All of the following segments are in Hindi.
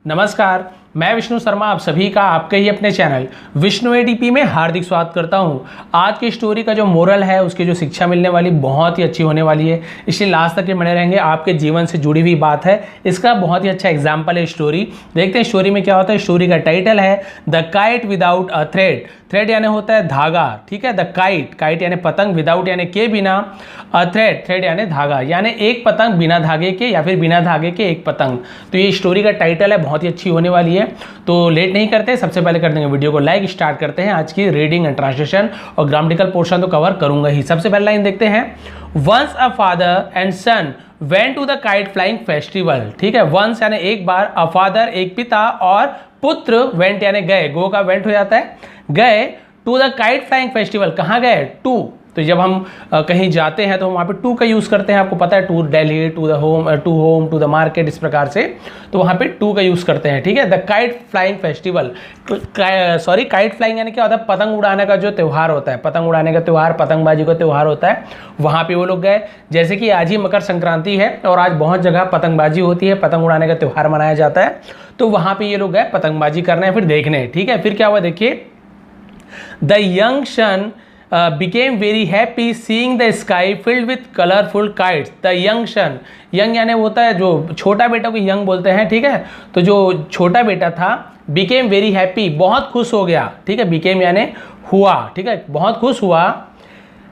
नमस्कार, मैं विष्णु शर्मा आप सभी का आपके ही अपने चैनल विष्णु एडीपी में हार्दिक स्वागत करता हूं। आज की स्टोरी का जो मोरल है, उसकी जो शिक्षा मिलने वाली बहुत ही अच्छी होने वाली है, इसलिए लास्ट तक ये बने रहेंगे। आपके जीवन से जुड़ी हुई बात है, इसका बहुत ही अच्छा एग्जाम्पल है स्टोरी। देखते हैं स्टोरी में क्या होता है। स्टोरी का टाइटल है the kite without a thread. Thread यानी होता है धागा, ठीक है। द काइट, काइट यानी पतंग, विदाउट यानी के बिना, अ थ्रेड, थ्रेड यानी धागा, यानी एक पतंग बिना धागे के या फिर बिना धागे के एक पतंग। तो ये स्टोरी का टाइटल है, बहुत ही अच्छी होने वाली है। तो लेट नहीं करते, सबसे पहले कर देंगे वीडियो को लाइक। स्टार्ट करते हैं। आज की रीडिंग एंड ट्रांसलेशन और ग्रामेटिकल पोर्शन तो कवर करूंगा ही। सबसे पहले लाइन देखते हैं। Once a father and son went to the kite flying festival. ठीक है, वंस यानी एक बार, अ फादर एक पिता और पुत्र, वेंट यानी गए, गो का वेंट हो जाता है, गए to the kite flying festival. कहाँ गए? टू। तो जब हम कहीं जाते हैं तो हम वहाँ पे टू का यूज़ करते हैं, आपको पता है, to Delhi, to the home, to home, to the market, इस प्रकार से। तो वहाँ पे टू का यूज़ करते हैं, ठीक है। The kite flying festival, sorry, kite flying यानी क्या होता है? पतंग उड़ाने का जो त्यौहार होता है, पतंग उड़ाने का त्यौहार, पतंगबाजी का त्यौहार होता है, वहाँ पे वो लोग गए। जैसे कि आज ही मकर संक्रांति है और आज बहुत जगह पतंगबाजी होती है, पतंग उड़ाने का त्यौहार मनाया जाता है। तो वहाँ पे ये लोग गए पतंगबाजी करने, फिर देखने, ठीक है। फिर क्या हुआ देखिए। The young son became very happy seeing the sky filled with colorful kites. The young son, young यानी होता है जो छोटा बेटा को यंग बोलते हैं, ठीक है। तो जो छोटा बेटा था, became very happy, बहुत खुश हो गया, ठीक है। became यानी हुआ, ठीक है, बहुत खुश हुआ।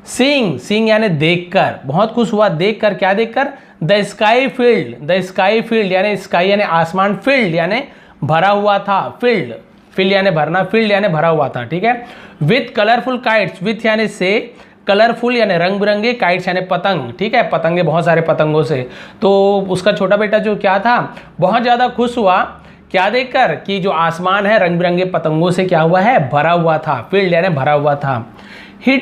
seeing, seeing यानी देखकर, बहुत खुश हुआ देखकर। क्या देखकर? the sky filled, the sky filled यानी sky यानी आसमान, filled यानी भरा हुआ था, filled, फिल यानी भरना, फील्ड यानी भरा हुआ था, ठीक है। विथ कलरफुल काइट्स, विथ यानी से, कलरफुल यानी रंग बिरंगे, काइट्स यानी पतंग, ठीक है, पतंगे, बहुत सारे पतंगों से। तो उसका छोटा बेटा जो क्या था, बहुत ज़्यादा खुश हुआ, क्या देखकर? कि जो आसमान है रंग बिरंगे पतंगों से क्या हुआ है? भरा हुआ था, फील्ड यानी भरा हुआ था। He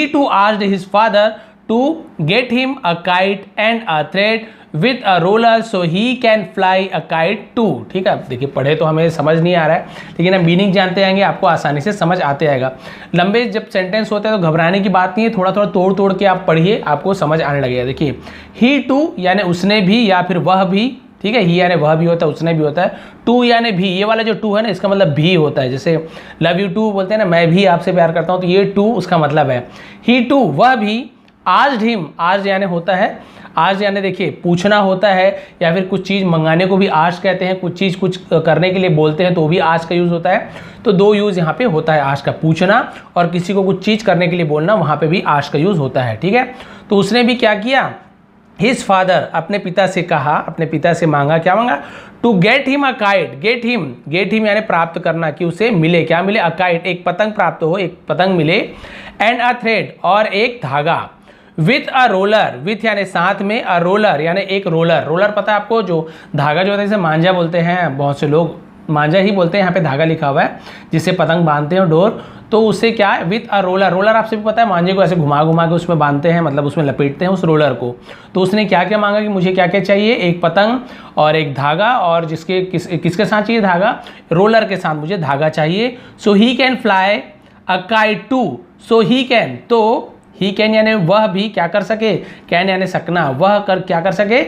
too asked his father to get him a kite and a thread with a roller so he can fly a kite too. ठीक है, देखिए पढ़े तो हमें समझ नहीं आ रहा है, लेकिन हम मीनिंग जानते आएंगे, आपको आसानी से समझ आते आएगा। लंबे जब सेंटेंस होते हैं तो घबराने की बात नहीं है, थोड़ा थोड़ा तोड़ तोड़ के आप पढ़िए, आपको समझ आने लगेगा। देखिए, ही टू यानी उसने भी या फिर वह भी, ठीक है। ही यानी वह भी होता है, उसने भी होता है। टू यानी भी, ये वाला जो टू है ना, इसका मतलब भी होता है। जैसे लव यू टू बोलते हैं ना, मैं भी आपसे प्यार करता हूँ, तो ये टू उसका मतलब है। ही टू, वह भी, आस्क्ड हिम, आज यानी होता है, आज यानी देखिए पूछना होता है, या फिर कुछ चीज़ मंगाने को भी आज कहते हैं, कुछ चीज़ कुछ करने के लिए बोलते हैं तो भी आज का यूज़ होता है। तो दो यूज़ यहाँ पे होता है आज का, पूछना और किसी को कुछ चीज़ करने के लिए बोलना, वहाँ पे भी आज का यूज़ होता है, ठीक है। तो उसने भी क्या किया? हिज फादर, अपने पिता से कहा, अपने पिता से मांगा, क्या मांगा? To get him a kite, get him, get him यानी प्राप्त करना, कि उसे मिले, क्या मिले? अ काइट, एक पतंग प्राप्त हो, एक पतंग मिले। एंड अ थ्रेड, और एक धागा। विथ अ रोलर, विथ यानी साथ में, अ रोलर यानी एक रोलर। रोलर पता है आपको, जो धागा जो होता है, जैसे मांझा बोलते हैं, बहुत से लोग मांझा ही बोलते हैं, यहाँ पे धागा लिखा हुआ है जिससे पतंग बांधते हैं डोर, तो उससे क्या है? With a roller. रोलर आपसे भी पता है, मांझे को ऐसे घुमा घुमा के उसमें बांधते हैं, मतलब उसमें लपेटते हैं उस रोलर को। तो उसने क्या क्या मांगा कि मुझे क्या क्या चाहिए? एक पतंग और एक धागा, और किसके साथ चाहिए धागा? रोलर के साथ मुझे धागा चाहिए। So he can fly a kite too, so he can, तो ही कैन यानी वह भी क्या कर सके? कैन यानी सकना, वह कर क्या कर सके?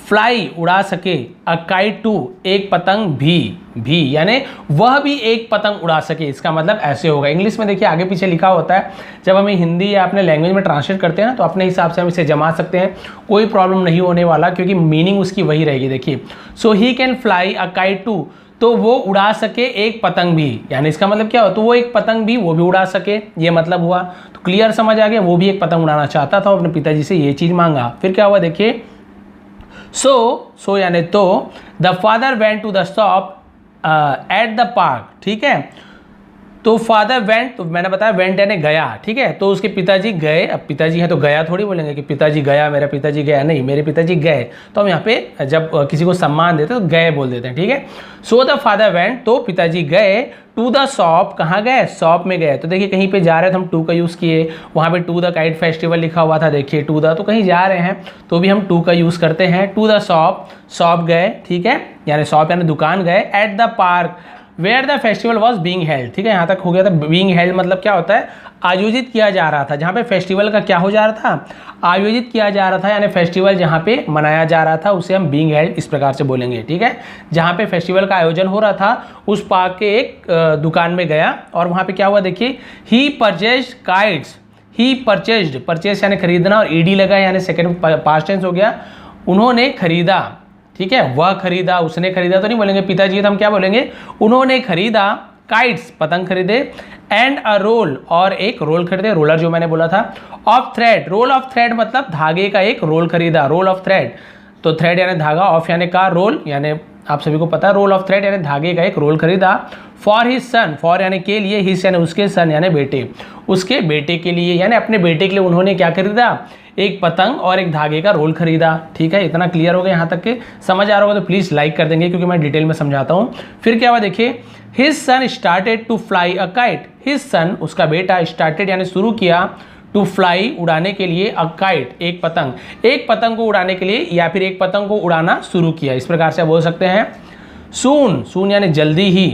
फ्लाई, उड़ा सके। अ काइट टू, एक पतंग भी यानी वह भी एक पतंग उड़ा सके, इसका मतलब ऐसे होगा। इंग्लिश में देखिए आगे पीछे लिखा होता है, जब हमें हिंदी या अपने लैंग्वेज में ट्रांसलेट करते हैं ना, तो अपने हिसाब से हम इसे जमा सकते हैं, कोई प्रॉब्लम नहीं होने वाला, क्योंकि मीनिंग उसकी वही रहेगी। देखिए, so he can fly a kite too, तो वो उड़ा सके एक पतंग भी, यानी इसका मतलब क्या हो? तो वो एक पतंग भी, वो भी उड़ा सके, ये मतलब हुआ। तो क्लियर समझ आ गया, वो भी एक पतंग उड़ाना चाहता था, अपने पिताजी से ये चीज़ मांगा। फिर क्या हुआ देखिए। सो यानी तो, the father went to the shop at the park, ठीक है। तो फादर वेंट, तो मैंने बताया वेंट यानी गया, ठीक है। तो उसके पिताजी गए, अब पिताजी है तो गया थोड़ी बोलेंगे कि पिताजी गया, मेरा पिताजी गया, नहीं, मेरे पिताजी गए। तो हम यहाँ पे जब किसी को सम्मान देते हैं तो गए बोल देते हैं, ठीक है। सो द फादर वेंट, तो पिताजी गए टू द शॉप, कहाँ गए? शॉप में गए। तो देखिए कहीं पे जा रहे थे हम टू का यूज़ किए, वहाँ पे टू द काइट फेस्टिवल लिखा हुआ था, देखिए टू द, तो कहीं जा रहे हैं तो भी हम टू का यूज़ करते हैं। टू द शॉप, शॉप गए, ठीक है, यानी शॉप यानी दुकान गए। At the park, where the festival was being held. ठीक है, यहाँ तक हो गया था। बीइंग हेल्ड मतलब क्या होता है, आयोजित किया जा रहा था। जहाँ पे फेस्टिवल का क्या हो जा रहा था, आयोजित किया जा रहा था, यानी फेस्टिवल जहाँ पे मनाया जा रहा था उसे हम बीइंग हेल्ड इस प्रकार से बोलेंगे। ठीक है, जहाँ पे फेस्टिवल का आयोजन हो रहा था उस पार्क के एक दुकान में गया और वहाँ पे क्या हुआ देखिए, ही परचेज्ड काइट्स। ही परचेज्ड, परचेज यानी खरीदना और ईडी लगा यानी सेकंड पास्ट टेंस हो गया। उन्होंने खरीदा, ठीक है, वह खरीदा, उसने खरीदा तो नहीं बोलेंगे, पिताजी तो हम क्या बोलेंगे, उन्होंने खरीदा काइट्स, पतंग खरीदे, एंड अ रोल, और एक रोल खरीदे, रोलर जो मैंने बोला था, of thread. Roll of thread मतलब धागे का एक रोल खरीदा, रोल ऑफ थ्रेड। तो थ्रेड यानी धागा, ऑफ यानी का, रोल यानी आप सभी को पता है रोल ऑफ थ्रेड यानी धागे का एक रोल खरीदा। फॉर हिज सन, फॉर यानी के लिए, हिज यानी उसके, सन यानी बेटे, उसके बेटे के लिए यानी अपने बेटे के लिए उन्होंने क्या खरीदा, एक पतंग और एक धागे का रोल खरीदा। ठीक है, इतना क्लियर हो गया, यहाँ तक के समझ आ रहा होगा तो प्लीज़ लाइक कर देंगे क्योंकि मैं डिटेल में समझाता हूँ। फिर क्या हुआ देखिए, his son started to fly a kite. His son उसका बेटा, स्टार्टेड यानी शुरू किया, टू फ्लाई उड़ाने के लिए, अ काइट एक पतंग, एक पतंग को उड़ाने के लिए या फिर एक पतंग को उड़ाना शुरू किया, इस प्रकार से बोल सकते हैं। सून, सून यानी जल्दी ही।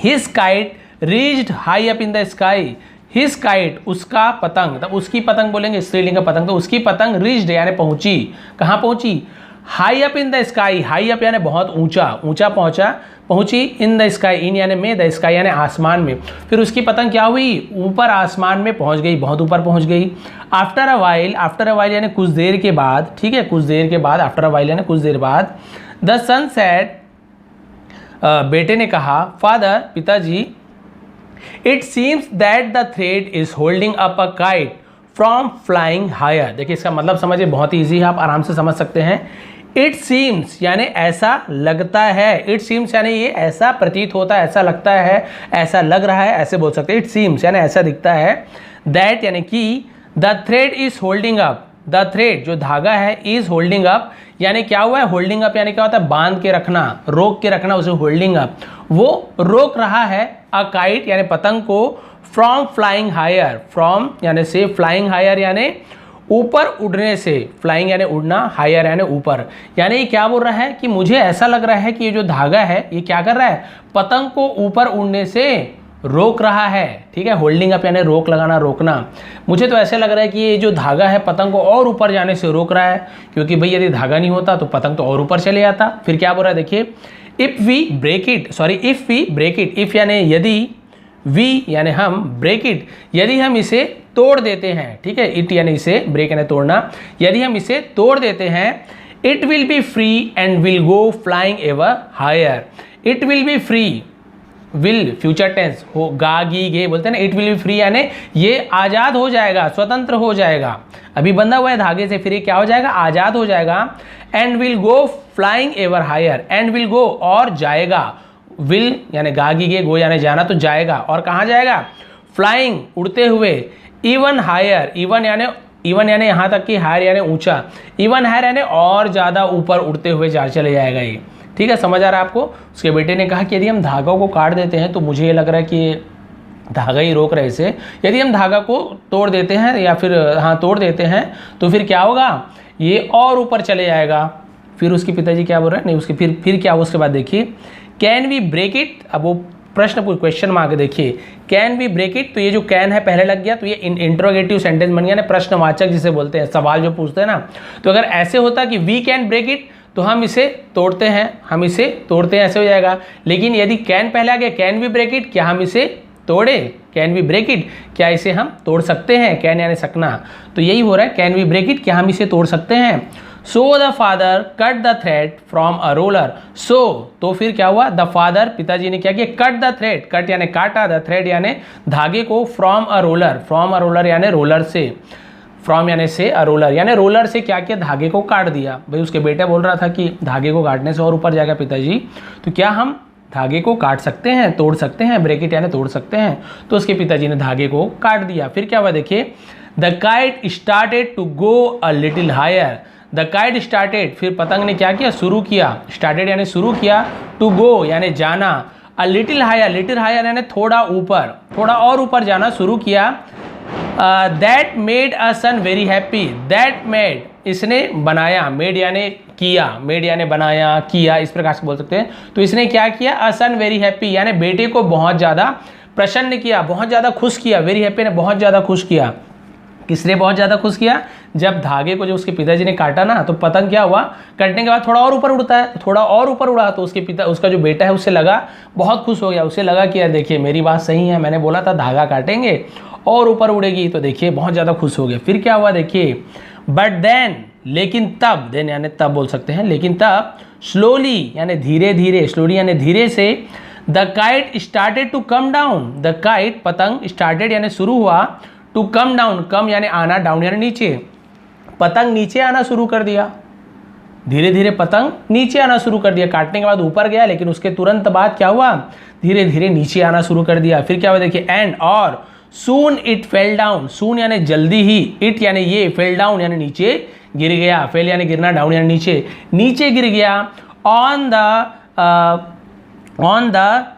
His kite reached high up in the sky. His kite उसका पतंग, तब उसकी पतंग बोलेंगे, स्त्रीलिंग का पतंग, तो उसकी पतंग रीच्ड यानी पहुंची, कहाँ पहुंची, high up in the sky. High up यानी बहुत ऊंचा, ऊंचा पहुंचा, पहुंची, इन द स्काई, इन यानी में, द स्काई यानी आसमान में। फिर उसकी पतंग क्या हुई, ऊपर आसमान में पहुंच गई, बहुत ऊपर पहुंच गई। आफ्टर अ वाइल यानी कुछ देर के बाद, ठीक है, कुछ देर के बाद, आफ्टर अ वाइल यानी कुछ देर बाद। द सन सेड, बेटे ने कहा, फादर पिताजी, it seems that the thread is holding up a kite from flying higher. देखिए इसका मतलब समझिए, बहुत ही ईजी है, आप आराम से समझ सकते हैं। इट सीम्स यानी ऐसा लगता है, इट सीम्स यानी ये ऐसा प्रतीत होता है, ऐसा लगता है, ऐसा लग रहा है, ऐसे बोल सकते हैं। इट सीम्स यानी ऐसा दिखता है, दैट यानी कि, the thread is holding up, the thread जो धागा है, इज होल्डिंग अप यानी क्या हुआ है, होल्डिंग अप यानी क्या होता है, बांध के रखना, रोक के रखना, उसे होल्डिंग अप, वो रोक रहा है, अ काइट यानी पतंग को, फ्रॉम फ्लाइंग हायर, फ्रॉम यानी से, फ्लाइंग हायर यानी ऊपर उड़ने से, फ्लाइंग यानी उड़ना, हायर यानी ऊपर, यानी ये क्या बोल रहा है कि मुझे ऐसा लग रहा है कि ये जो धागा है ये क्या कर रहा है, पतंग को ऊपर उड़ने से रोक रहा है। ठीक है, होल्डिंग अप यानी रोक लगाना, रोकना। मुझे तो ऐसे लग रहा है कि ये जो धागा है पतंग को और ऊपर जाने से रोक रहा है, क्योंकि भाई यदि धागा नहीं होता तो पतंग तो और ऊपर चले जाता। फिर क्या बोल रहा है देखिए, if we break it, if यानी यदि, वी यानी हम, ब्रेक इट यदि हम इसे तोड़ देते हैं, ठीक है, इट यानी इसे, ब्रेक यानी तोड़ना, यदि हम इसे तोड़ देते हैं, it will be free and will go flying ever higher. It will be free, will future tense हो, गा गी गे बोलते हैं ना, इट विल बी फ्री यानी ये आज़ाद हो जाएगा, स्वतंत्र हो जाएगा, अभी बंधा हुआ है धागे से, फिर ये क्या हो जाएगा, आज़ाद हो जाएगा। And will go flying ever higher, and will go और जाएगा, विल यानी गागी गे, गो यानी जाना, तो जाएगा, और कहाँ जाएगा, फ्लाइंग उड़ते हुए, इवन हायर, इवन यानी यहाँ तक कि, हायर यानी ऊंचा, इवन हायर यानी और ज़्यादा ऊपर उड़ते हुए चले जाएगा ये। ठीक है, समझ आ रहा है आपको। उसके बेटे ने कहा कि यदि हम धागा को काट देते हैं तो मुझे ये लग रहा है कि धागा ही रोक रहे इसे, यदि हम धागा को तोड़ देते हैं या फिर तोड़ देते हैं तो फिर क्या होगा, ये और ऊपर चले जाएगा। फिर उसके पिताजी क्या बोल रहे हैं, नहीं उसके फिर क्या हुआ उसके बाद देखिए, कैन वी ब्रेक इट, अब वो प्रश्न क्वेश्चन मार्क देखिए, कैन वी ब्रेक इट, तो ये जो कैन है पहले लग गया तो ये इंट्रोगेटिव सेंटेंस बन गया ना, प्रश्नवाचक जिसे बोलते हैं, सवाल जो पूछते हैं ना। तो अगर ऐसे होता कि वी कैन ब्रेक इट तो हम इसे तोड़ते हैं, ऐसे हो जाएगा। लेकिन यदि कैन पहले आ गया, कैन वी ब्रेक इट, क्या हम इसे तोड़े, कैन वी ब्रेक इट, क्या इसे हम तोड़ सकते हैं, कैन यानी सकना, तो यही हो रहा है, कैन वी ब्रेक इट, क्या हम इसे तोड़ सकते हैं। So the father cut the thread from a roller, so तो फिर क्या हुआ, द फादर पिताजी ने क्या किया, कट द थ्रेड, कट यानी काटा, द थ्रेड यानी धागे को, फ्रॉम अ रोलर यानी रोलर से, फ्रॉम यानी से, अ रोलर यानी रोलर से क्या किया, धागे को काट दिया। भाई उसके बेटा बोल रहा था कि धागे को काटने से और ऊपर जाएगा पिताजी, तो क्या हम धागे को काट सकते हैं, तोड़ सकते हैं, ब्रेक इट यानी तोड़ सकते हैं। तो उसके पिताजी ने धागे को काट दिया। फिर क्या हुआ देखिए, the kite started to go a little higher, the kite started, फिर पतंग ने क्या किया, शुरू किया, स्टार्टेड यानी शुरू किया, टू गो यानी जाना, अ लिटिल हायर यानी थोड़ा ऊपर, थोड़ा और ऊपर जाना शुरू किया। That made a son very happy, that made इसने बनाया, मेड यानी किया, मेड यानी बनाया, किया, इस प्रकार से बोल सकते हैं। तो इसने क्या किया, अ सन वेरी हैप्पी, यानी बेटे को बहुत ज़्यादा प्रसन्न किया, बहुत ज़्यादा खुश किया। वेरी हैप्पी ने बहुत ज़्यादा खुश किया। किसने बहुत ज़्यादा खुश किया, जब धागे को जो उसके पिताजी ने काटा ना, तो पतंग क्या हुआ, कटने के बाद थोड़ा और ऊपर उड़ता है, थोड़ा और ऊपर उड़ा, तो उसका जो बेटा है उससे लगा, बहुत खुश हो गया, उसे लगा कि यार देखिए मेरी बात सही है, मैंने बोला था धागा काटेंगे और ऊपर उड़ेगी, तो देखिए बहुत ज़्यादा खुश हो गया। फिर क्या हुआ देखिए, बट देन, लेकिन तब, देन यानी तब बोल सकते हैं, लेकिन तब, स्लोली यानी धीरे धीरे, स्लोली यानी धीरे से, the kite started to come down, the kite पतंग, स्टार्टेड यानी शुरू हुआ, टू कम डाउन, कम यानी आना, डाउन यानी नीचे, पतंग नीचे आना शुरू कर दिया। धीरे धीरे पतंग नीचे आना शुरू कर दिया, काटने के बाद ऊपर गया, लेकिन उसके तुरंत बाद क्या हुआ, धीरे धीरे नीचे आना शुरू कर दिया। फिर क्या हुआ देखिए, एंड और, सून इट फेल डाउन, सून यानी जल्दी ही, इट यानी ये, फेल डाउन यानी नीचे गिर गया, फेल यानी गिरना, डाउन यानी नीचे, नीचे गिर गया, ऑन द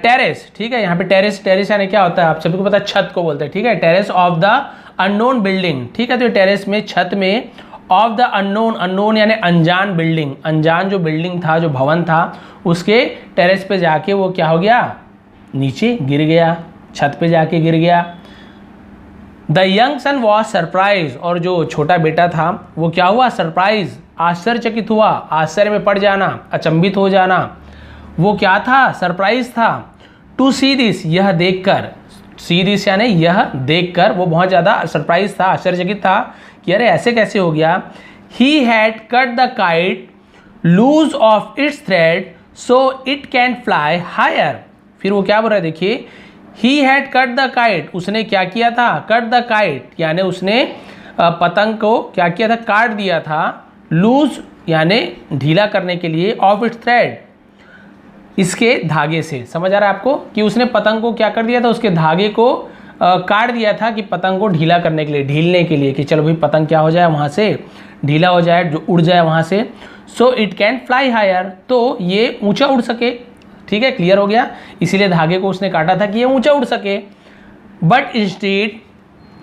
टेरेस, ठीक है। यहाँ पे टेरेस, टेरेस यानी क्या होता है, आप सभी को पता है, छत को बोलते हैं, ठीक है। Terrace of the unknown building, ठीक है। तो टेरेस में, छत में, ऑफ द अननोन, अननोन यानी अनजान बिल्डिंग, अनजान जो बिल्डिंग था, जो भवन था, उसके टेरेस पे जाके वो क्या हो गया, नीचे गिर गया, छत पे जाके गिर गया। The young son was surprise, और जो छोटा बेटा था वो क्या हुआ, सरप्राइज, आश्चर्यचकित हुआ, आश्चर्य में पड़ जाना, अचंभित हो जाना, वो क्या था, सरप्राइज था। टू सी दिस, यह देखकर, सी दिस यानी यह देखकर, वो बहुत ज़्यादा सरप्राइज था, आश्चर्यचकित था कि अरे ऐसे कैसे हो गया। He had cut the kite loose of its thread so it can fly higher. फिर वो क्या बोल रहा है देखिए, he had cut the kite, उसने क्या किया था, कट द काइट यानी उसने पतंग को क्या किया था, काट दिया था, लूज यानी ढीला करने के लिए, ऑफ इट्स थ्रेड, इसके धागे से। समझ आ रहा है आपको कि उसने पतंग को क्या कर दिया था, उसके धागे को काट दिया था कि पतंग को ढीला करने के लिए, ढीलने के लिए, कि चलो भाई पतंग क्या हो जाए वहाँ से ढीला हो जाए, जो उड़ जाए वहाँ से। So it can fly higher, तो ये ऊंचा उड़ सके, ठीक है, क्लियर हो गया। इसीलिए धागे को उसने काटा था कि ये ऊंचा उड़ सके। बट इंस्टेड,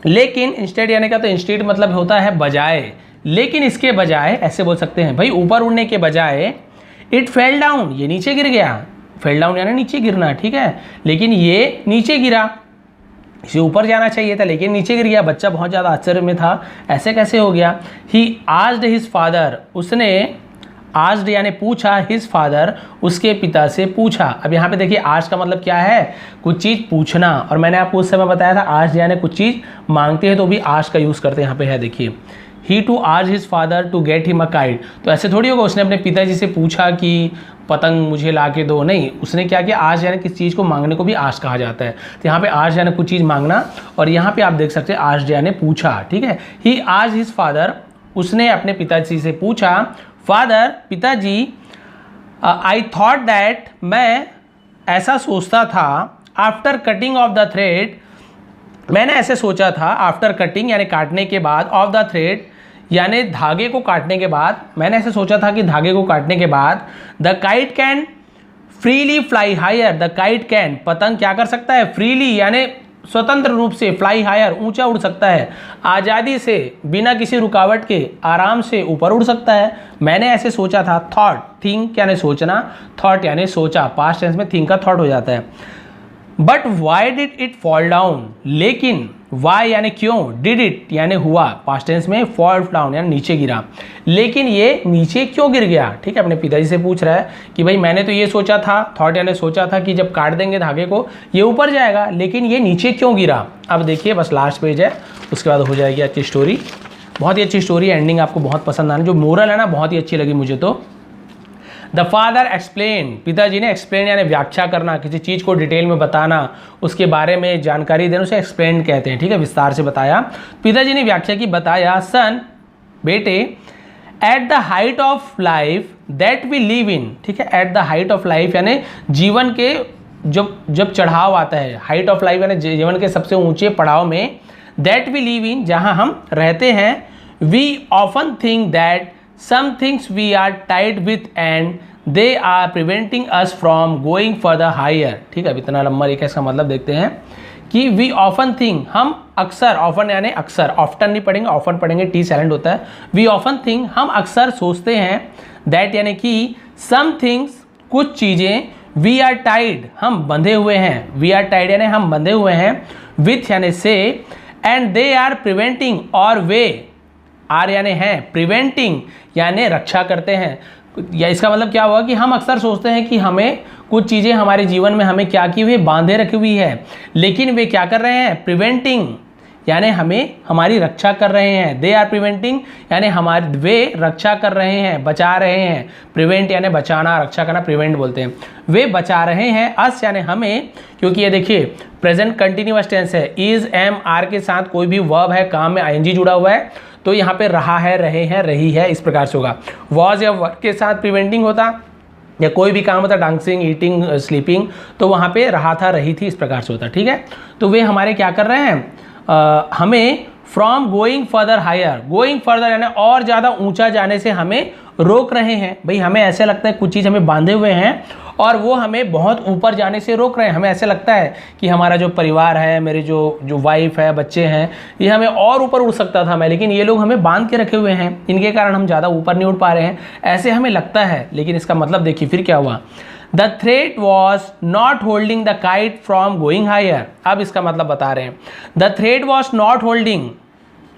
लेकिन, इंस्टेड यानी क्या, तो इंस्टेड मतलब होता है बजाय, लेकिन इसके बजाय ऐसे बोल सकते हैं भाई, ऊपर उड़ने के बजाय, इट फेल डाउन, ये नीचे गिर गया, फेल डाउन यानी नीचे गिरना, ठीक है, लेकिन ये नीचे गिरा, इसे ऊपर जाना चाहिए था लेकिन नीचे गिर गया। बच्चा बहुत ज़्यादा आश्चर्य में था, ऐसे कैसे हो गया। ही आस्क्ड हिज फादर, उसने आस्क्ड यानी पूछा, हिज फादर, उसके पिता से पूछा। अब यहाँ पे देखिए आस्क का मतलब क्या है, कुछ चीज़ पूछना, और मैंने आपको उस समय बताया था आस्क यानी कुछ चीज़ मांगते हैं तो भी आस्क का यूज़ करते हैं। यहाँ पे है देखिए, he too ask his father to get him a kite, तो ऐसे थोड़ी होगा उसने अपने पिताजी से पूछा कि पतंग मुझे ला के दो, नहीं, उसने क्या किया, आज यानी किस चीज़ को मांगने को भी आश कहा जाता है। तो यहाँ पे आज यानी कुछ चीज़ मांगना, और यहाँ पे आप देख सकते हैं आज यानी पूछा, ठीक है। ही आज हिज फादर, उसने अपने पिताजी से पूछा, फादर, पिताजी, आई थॉट दैट, मैं ऐसा सोचता था, after cutting of the thread, मैंने ऐसे सोचा था, आफ्टर कटिंग यानी काटने के बाद, ऑफ द थ्रेड यानी धागे को काटने के बाद, मैंने ऐसे सोचा था कि धागे को काटने के बाद, the kite can freely fly higher, the kite can, पतंग क्या कर सकता है, फ्रीली यानी स्वतंत्र रूप से, फ्लाई हायर ऊंचा उड़ सकता है, आज़ादी से, बिना किसी रुकावट के, आराम से ऊपर उड़ सकता है। मैंने ऐसे सोचा था, थॉट, थिंक यानी सोचना, थॉट यानी सोचा, पास्ट टेंस में थिंक का थॉट हो जाता है। But why did it fall down, लेकिन वाई यानी क्यों, डिड इट यानी हुआ, पास्ट टेंस में, फॉल डाउन यानी नीचे गिरा, लेकिन ये नीचे क्यों गिर गया, ठीक है। अपने पिताजी से पूछ रहा है कि भाई मैंने तो ये सोचा था, थॉट यानी सोचा था कि जब काट देंगे धागे को ये ऊपर जाएगा, लेकिन ये नीचे क्यों गिरा। अब देखिए बस लास्ट पेज है, उसके बाद हो जाएगी अच्छी स्टोरी। बहुत ही अच्छी स्टोरी, एंडिंग आपको बहुत पसंद आने, जो मोरल है ना बहुत ही अच्छी लगी मुझे। तो द फादर एक्सप्लेन, पिताजी ने एक्सप्लेन यानी व्याख्या करना, किसी चीज़ को डिटेल में बताना, उसके बारे में जानकारी देना, उसे एक्सप्लेन कहते हैं, ठीक है, विस्तार से बताया। पिताजी ने व्याख्या की, बताया, सन, बेटे, at the height of life that we live in, ठीक है, at the height of life यानी जीवन के जब चढ़ाव आता है, हाइट ऑफ लाइफ यानी जीवन के सबसे ऊंचे पड़ाव में, दैट वी लिव इन, जहाँ हम रहते हैं, we often think that some things we are tied with and they are preventing us from going further higher, ठीक है। अब इतना लंबा लिखा, इसका मतलब देखते हैं कि वी ऑफन थिंक, हम अक्सर, ऑफन यानी अक्सर, ऑफ्टन नहीं पढ़ेंगे, ऑफन पढ़ेंगे, टी साइलेंट होता है। वी ऑफन थिंक, हम अक्सर सोचते हैं, दैट यानी कि सम थिंग्स, कुछ चीज़ें, वी आर टाइड, हम बंधे हुए हैं, वी आर टाइड यानी हम बंधे हुए हैं, विथ यानी से, एंड दे आर प्रिवेंटिंग, और वे, आर यानी हैं, प्रिवेंटिंग यानी रक्षा करते हैं। या इसका मतलब क्या हुआ कि हम अक्सर सोचते हैं कि हमें कुछ चीज़ें हमारे जीवन में हमें क्या की हुई, बांधे रखी हुई है, लेकिन वे क्या कर रहे हैं, प्रिवेंटिंग यानी हमें, हमारी रक्षा कर रहे हैं। दे आर प्रिवेंटिंग यानी हमारे, वे रक्षा कर रहे हैं, बचा रहे हैं। प्रिवेंट यानी बचाना, रक्षा करना प्रिवेंट बोलते हैं। वे बचा रहे हैं, अस यानी हमें, क्योंकि ये देखिए प्रेजेंट कंटिन्यूअस टेंस है, इज, एम, आर के साथ कोई भी वर्ब है, काम में आईएनजी जुड़ा हुआ है, तो यहाँ पे रहा है, रहे हैं, रही है, इस प्रकार से होगा। वॉज या वर्ब के साथ प्रिवेंटिंग होता, या कोई भी काम होता, डांसिंग, ईटिंग, स्लीपिंग, तो वहाँ पे रहा था, रही थी, इस प्रकार से होता। ठीक है, तो वे हमारे क्या कर रहे हैं, हमें from going further higher, going further यानी और ज़्यादा ऊंचा जाने से हमें रोक रहे हैं। भाई हमें ऐसे लगता है कुछ चीज़ हमें बांधे हुए हैं और वो हमें बहुत ऊपर जाने से रोक रहे हैं। हमें ऐसे लगता है कि हमारा जो परिवार है, मेरी जो वाइफ है, बच्चे हैं, ये हमें और ऊपर उड़ सकता था मैं, लेकिन ये लोग हमें बांध के रखे हुए हैं, इनके कारण हम ज़्यादा ऊपर नहीं उड़ पा रहे हैं, ऐसे हमें लगता है। लेकिन इसका मतलब देखिए फिर क्या हुआ, the thread was not holding the kite from going higher. अब इसका मतलब बता रहे हैं, the thread was not holding,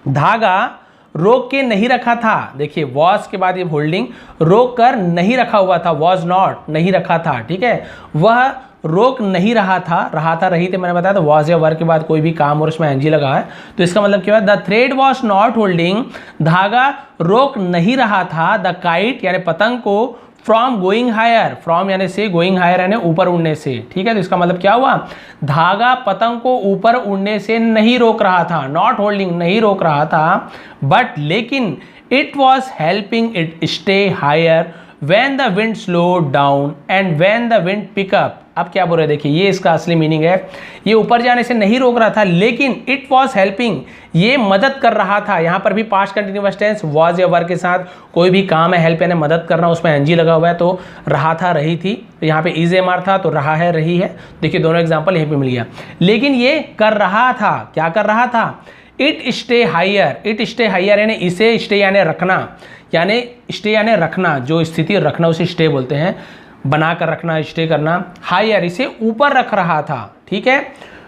धागा रोक के नहीं रखा था। देखिए वॉज के बाद ये होल्डिंग, रोक कर नहीं रखा हुआ था, वॉज नॉट, नहीं रखा था। ठीक है, वह रोक नहीं रहा था, रही थे, मैंने बताया था वॉज या वर्ब के बाद कोई भी काम और उसमें एनजी लगा है, तो इसका मतलब क्या है, the thread was not holding, धागा रोक नहीं रहा था, द काइट यानी पतंग को, फ्रॉम गोइंग हायर, फ्रॉम यानी से, गोइंग हायर यानी ऊपर उड़ने से। ठीक है, तो इसका मतलब क्या हुआ, धागा पतंग को ऊपर उड़ने से नहीं रोक रहा था, नॉट होल्डिंग, नहीं रोक रहा था, बट लेकिन it was helping it stay higher when the wind slowed down and when the wind pick up। अब क्या बोल रहे हैं, देखिए ये इसका असली मीनिंग है, ये ऊपर जाने से नहीं रोक रहा था, लेकिन it was helping, ये मदद कर रहा था। यहाँ पर भी पास्ट कंटिन्यूअस टेंस, was या वर्ब के साथ कोई भी काम है, हेल्प यानी मदद करना, उसमें एनजी लगा हुआ है, तो रहा था, रही थी, तो यहाँ पे इज एम आर था, तो रहा है, रही है। देखिए दोनों एग्जाम्पल यहीं पे मिल गया। लेकिन ये कर रहा था, क्या कर रहा था, it stay higher, it stay higher यानी इसे, स्टे यानी रखना, यानी स्टे यानी रखना, जो स्थिति रखना उसे स्टे बोलते हैं, बना कर रखना, स्टे करना, हायर इसे ऊपर रख रहा था। ठीक है,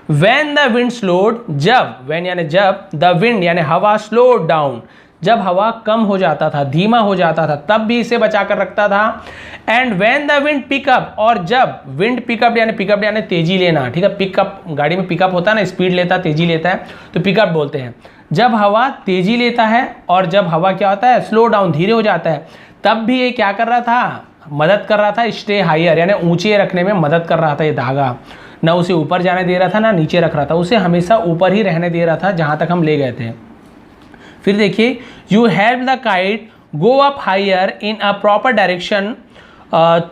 व्हेन द विंड स्लोड, जब, व्हेन यानी जब, द विंड यानी हवा, स्लोड डाउन जब हवा कम हो जाता था, धीमा हो जाता था, तब भी इसे बचा कर रखता था। And when the wind pickup, और जब विंड पिकअप यानी तेजी लेना। ठीक है, पिकअप, गाड़ी में पिकअप होता है ना, स्पीड लेता है, तेजी लेता है, तो पिकअप बोलते हैं। जब हवा तेजी लेता है और जब हवा क्या होता है, स्लो डाउन, धीरे हो जाता है, तब भी ये क्या कर रहा था, मदद कर रहा था, स्टे हायर यानी ऊंचे रखने में मदद कर रहा था। ये धागा ना उसे ऊपर जाने दे रहा था, ना नीचे रख रहा था, उसे हमेशा ऊपर ही रहने दे रहा था जहाँ तक हम ले गए थे। फिर देखिए, you help the kite go up higher in a proper direction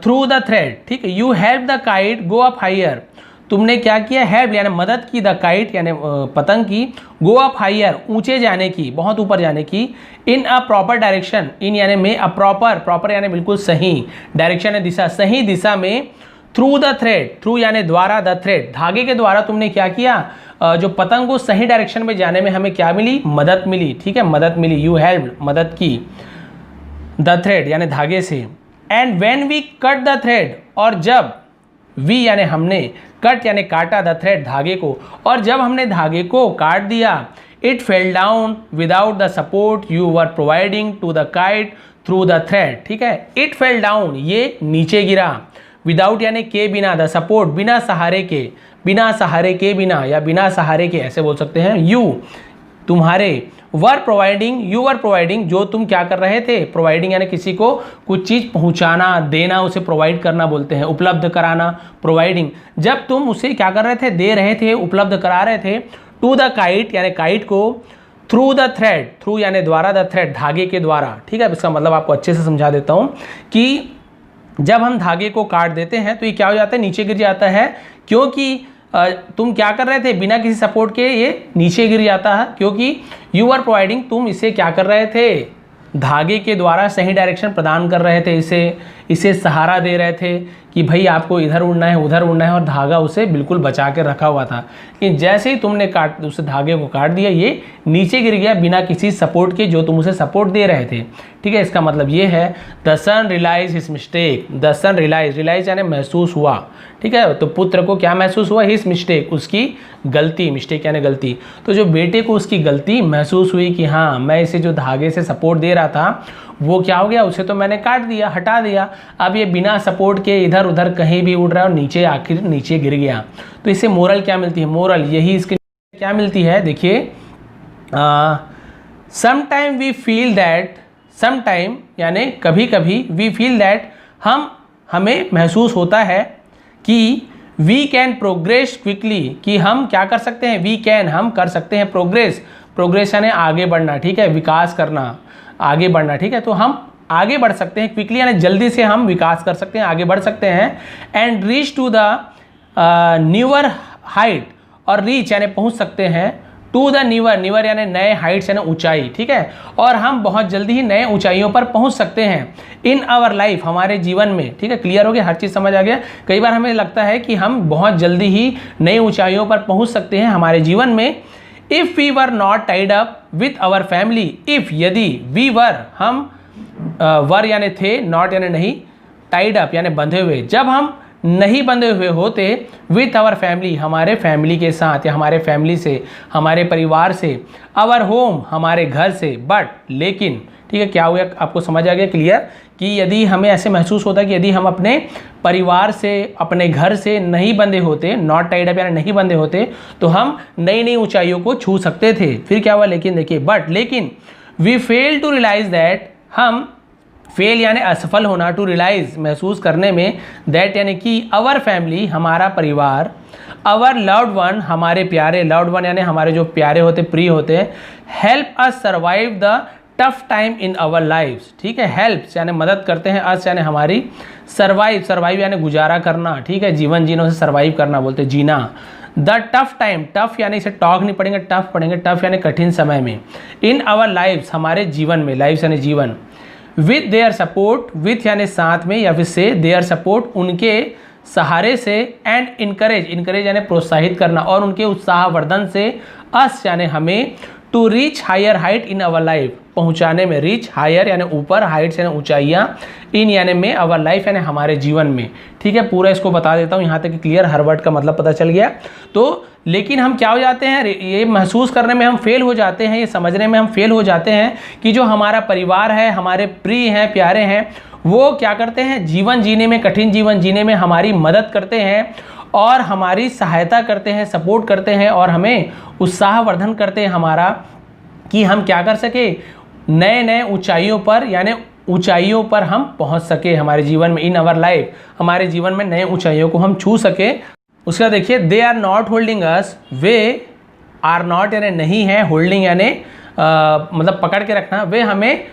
through the thread. ठीक है, you help the kite go up higher, तुमने क्या किया, हेल्प यानी मदद की, द काइट यानी पतंग की, गो अप हायर ऊंचे जाने की, बहुत ऊपर जाने की, इन अ प्रॉपर डायरेक्शन, इन यानी में, अ प्रॉपर, प्रॉपर यानी बिल्कुल सही, डायरेक्शन है दिशा, सही दिशा में, थ्रू द थ्रेड, थ्रू यानी द्वारा, द थ्रेड धागे के द्वारा तुमने क्या किया, जो पतंग को सही डायरेक्शन में जाने में हमें क्या मिली, मदद मिली। ठीक है, मदद मिली, यू हेल्प मदद की, द थ्रेड यानी धागे से। And when we cut the thread, और जब, वी यानी हमने, कट यानी काटा, द थ्रेड धागे को, और जब हमने धागे को काट दिया, it fell down without the support you were providing to the kite through the thread. ठीक है, इट फेल डाउन ये नीचे गिरा, विदाउट यानी के बिना, द सपोर्ट बिना सहारे के, बिना सहारे के, बिना या बिना सहारे के ऐसे बोल सकते हैं। यू तुम्हारे, वर प्रोवाइडिंग, यू वर प्रोवाइडिंग जो तुम क्या कर रहे थे, प्रोवाइडिंग यानी किसी को कुछ चीज़ पहुंचाना, देना, उसे प्रोवाइड करना बोलते हैं, उपलब्ध कराना, प्रोवाइडिंग। जब तुम उसे क्या कर रहे थे, दे रहे थे, उपलब्ध करा रहे थे, टू द काइट यानी काइट को, थ्रू द थ्रेड, थ्रू यानी द्वारा, द थ्रेड धागे के द्वारा। ठीक है, इसका मतलब आपको अच्छे से समझा देता हूँ कि जब हम धागे को काट देते हैं तो ये क्या हो जाता है, नीचे गिर जाता है, क्योंकि तुम क्या कर रहे थे, बिना किसी सपोर्ट के ये नीचे गिर जाता है, क्योंकि यू आर प्रोवाइडिंग, तुम इसे क्या कर रहे थे, धागे के द्वारा सही डायरेक्शन प्रदान कर रहे थे, इसे सहारा दे रहे थे, कि भाई आपको इधर उड़ना है उधर उड़ना है, और धागा उसे बिल्कुल बचा के रखा हुआ था। लेकिन जैसे ही तुमने उस धागे को काट दिया, ये नीचे गिर गया बिना किसी सपोर्ट के, जो तुम उसे सपोर्ट दे रहे थे। ठीक है, इसका मतलब ये है the son realize his mistake. The son realize यानी महसूस हुआ। ठीक है, तो पुत्र को क्या महसूस हुआ? हिज मिस्टेक, उसकी गलती। मिस्टेक यानी गलती। तो जो बेटे को उसकी गलती महसूस हुई कि हाँ, मैं इसे जो धागे से सपोर्ट दे रहा था वो क्या हो गया, उसे तो मैंने काट दिया, हटा दिया। अब ये बिना सपोर्ट के इधर उधर कहीं भी उड़ रहा है और नीचे आखिर नीचे गिर गया। तो इससे मोरल क्या मिलती है? मोरल यही इसके क्या मिलती है, देखिए, sometime we feel that, sometime यानी कभी कभी, वी फील दैट हमें महसूस होता है कि वी कैन प्रोग्रेस क्विकली, कि हम क्या कर सकते हैं, वी कैन, हम कर सकते हैं प्रोग्रेस। प्रोग्रेस यानी आगे बढ़ना। ठीक है, विकास करना, आगे बढ़ना। ठीक है, तो हम आगे बढ़ सकते हैं, क्विकली यानी जल्दी से हम विकास कर सकते हैं, आगे बढ़ सकते हैं। And reach to the newer height, और रीच यानी पहुंच सकते हैं टू द न्यूअर यानी नए, हाइट्स यानी ऊंचाई। ठीक है, और हम बहुत जल्दी ही नए ऊंचाइयों पर पहुंच सकते हैं इन आवर लाइफ, हमारे जीवन में। ठीक है, क्लियर हो गया, हर चीज़ समझ आ गया। कई बार हमें लगता है कि हम बहुत जल्दी ही नई ऊंचाइयों पर पहुंच सकते हैं हमारे जीवन में। If we were not tied up with our family, if यदि, वी वर हम, वर यानी थे, नॉट यानी नहीं, टाइड अप यानी बंधे हुए, जब हम नहीं बंधे हुए होते विथ आवर फैमिली, हमारे फैमिली के साथ या हमारे फैमिली से, हमारे परिवार से, आवर होम हमारे घर से, बट लेकिन, ठीक है, क्या हुआ आपको समझ आ गया क्लियर, कि यदि हमें ऐसे महसूस होता है कि यदि हम अपने परिवार से, अपने घर से नहीं बंधे होते, नॉट टाइड अप यानी नहीं बंधे होते, तो हम नई नई ऊंचाइयों को छू सकते थे। फिर क्या हुआ, लेकिन देखिए, बट लेकिन, we fail to realize that, हम, फेल यानी असफल होना, टू रियलाइज महसूस करने में, दैट यानी कि अवर फैमिली हमारा परिवार, अवर लव्ड वन हमारे प्यारे, लव्ड वन यानी हमारे जो प्यारे होते, प्रिय होते, help us survive the tough time in our lifes. ठीक है, हेल्प्स यानी मदद करते हैं, अस यानी हमारी, सर्वाइव, सर्वाइव यानी गुजारा करना। ठीक है, जीवन जीने से सर्वाइव करना बोलते, जीना। द टफ टाइम, टफ यानी इसे टॉक नहीं पढ़ेंगे, टफ पढ़ेंगे, टफ यानी कठिन समय में, इन आवर लाइफ्स हमारे जीवन में, लाइफ्स यानी जीवन, विथ देयर सपोर्ट, विथ यानी साथ में या फिर से, देयर सपोर्ट उनके सहारे से, एंड इनकरेज, इनकरेज यानी प्रोत्साहित करना, और उनके उत्साहवर्धन से, अस यानी हमें, to reach higher height in our life पहुंचाने में, रीच हायर यानी ऊपर, हाइट्स यानी ऊंचाइयां, इन यानी में, अवर लाइफ यानी हमारे जीवन में। ठीक है, पूरा इसको बता देता हूं, यहाँ तक क्लियर, हर वर्ड का मतलब पता चल गया। तो लेकिन हम क्या हो जाते हैं, ये महसूस करने में हम फेल हो जाते हैं, ये समझने में हम फेल हो जाते हैं कि जो हमारा परिवार है, हमारे प्रिय हैं, प्यारे हैं, वो क्या करते हैं, जीवन जीने में, कठिन जीवन जीने में हमारी मदद करते हैं और हमारी सहायता करते हैं, सपोर्ट करते हैं, और हमें उत्साहवर्धन करते हैं हमारा, कि हम क्या कर सके, नए नए ऊंचाइयों पर, यानी ऊंचाइयों पर हम पहुंच सके हमारे जीवन में, इन अवर लाइफ हमारे जीवन में नए ऊंचाइयों को हम छू सके। उसका देखिए, they are not holding us, वे आर नॉट यानी नहीं है, होल्डिंग यानी मतलब पकड़ के रखना, वे हमें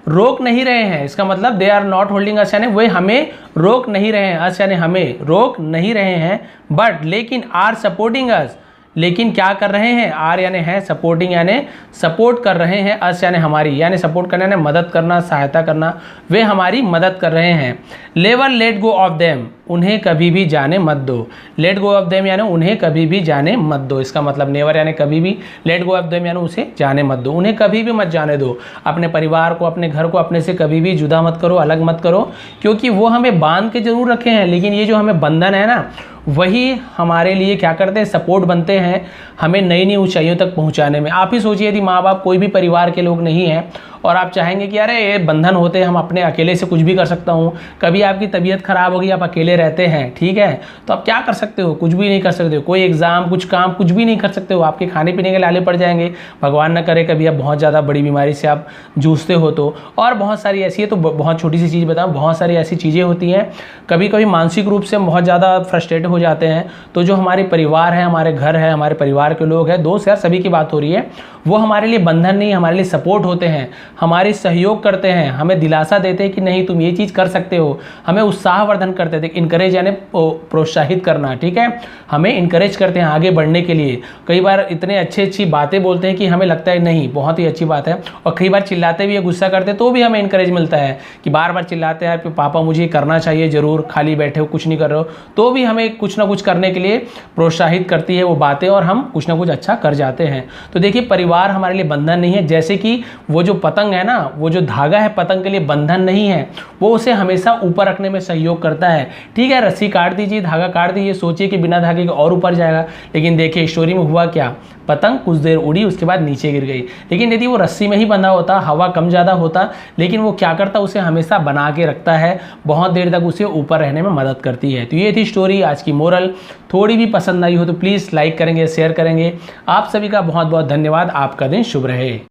रोक नहीं रहे हैं। इसका मतलब दे आर नॉट होल्डिंग अस यानी वे हमें रोक नहीं रहे हैं, अस यानी हमें रोक नहीं रहे हैं, बट लेकिन आर सपोर्टिंग अस, लेकिन क्या कर रहे हैं, आर यानी है, सपोर्टिंग यानी सपोर्ट कर रहे हैं, अस यानी हमारी, यानी सपोर्ट करना यानी मदद करना, सहायता करना, वे हमारी मदद कर रहे हैं। Never let go of them, उन्हें कभी भी जाने मत दो, लेट गो ऑफ देम यानी उन्हें कभी भी जाने मत दो। इसका मतलब नेवर यानी कभी भी, लेट गो ऑफ देम यानी उसे जाने मत दो, उन्हें कभी भी मत जाने दो। अपने परिवार को, अपने घर को अपने से कभी भी जुदा मत करो, अलग मत करो, क्योंकि वो हमें बांध के जरूर रखे हैं, लेकिन ये जो हमें बंधन है ना, वही हमारे लिए क्या करते हैं, सपोर्ट बनते हैं हमें नई नई ऊंचाइयों तक पहुंचाने में। आप ही सोचिए, यदि माँ बाप, कोई भी परिवार के लोग नहीं हैं और आप चाहेंगे कि अरे ये बंधन होते हैं, हम अपने अकेले से कुछ भी कर सकता हूँ, कभी आपकी तबीयत खराब होगी, आप अकेले रहते हैं, ठीक है, तो आप क्या कर सकते हो, कुछ भी नहीं कर सकते हो, कोई एग्जाम, कुछ काम, कुछ भी नहीं कर सकते हो, आपके खाने पीने के लाले पड़ जाएंगे, भगवान न करे कभी आप बहुत ज़्यादा बड़ी बीमारी से आप जूझते हो तो, और बहुत सारी ऐसी है, तो बहुत छोटी सी चीज़ बताऊँ, बहुत सारी ऐसी चीज़ें होती हैं, कभी कभी मानसिक रूप से हम बहुत ज़्यादा फ्रस्ट्रेट हो जाते हैं, तो जो हमारे परिवार है, हमारे घर है, हमारे परिवार के लोग हैं, दोस्त यार, सभी की बात हो रही है, वो हमारे लिए बंधन नहीं, हमारे लिए सपोर्ट होते हैं, हमारे सहयोग करते हैं, हमें दिलासा देते हैं कि नहीं तुम ये चीज़ कर सकते हो, हमें उत्साहवर्धन करते थे। इनकरेज यानी प्रोत्साहित करना, ठीक है, हमें इनकरेज करते हैं आगे बढ़ने के लिए। कई बार इतने अच्छी बातें बोलते हैं कि हमें लगता है नहीं बहुत ही अच्छी बात है, और कई बार चिल्लाते भी, गुस्सा करते तो भी हमें इनकरेज मिलता है कि बार बार चिल्लाते हैं पापा मुझे करना चाहिए ज़रूर, खाली बैठे हो कुछ नहीं कर रहे हो, तो भी हमें कुछ ना कुछ करने के लिए प्रोत्साहित करती है वो बातें, और हम कुछ ना कुछ अच्छा कर जाते हैं। तो देखिए परिवार हमारे लिए बंधन नहीं है, जैसे कि वो जो पतंग है ना, वो जो धागा है पतंग के लिए बंधन नहीं है, वो उसे हमेशा ऊपर रखने में सहयोग करता है। ठीक है, रस्सी काट दीजिए, धागा काट दीजिए, सोचिए कि बिना धागे के और ऊपर जाएगा, लेकिन देखिए स्टोरी में हुआ क्या, पतंग कुछ देर उड़ी, उसके बाद नीचे गिर गई। लेकिन यदि वो रस्सी में ही बंधा होता, हवा कम ज़्यादा होता, लेकिन वो क्या करता, उसे हमेशा बना के रखता है, बहुत देर तक उसे ऊपर रहने में मदद करती है। तो ये थी स्टोरी, आज की मोरल। थोड़ी भी पसंद आई हो तो प्लीज़ लाइक करेंगे, शेयर करेंगे। आप सभी का बहुत बहुत धन्यवाद। आपका दिन शुभ रहे।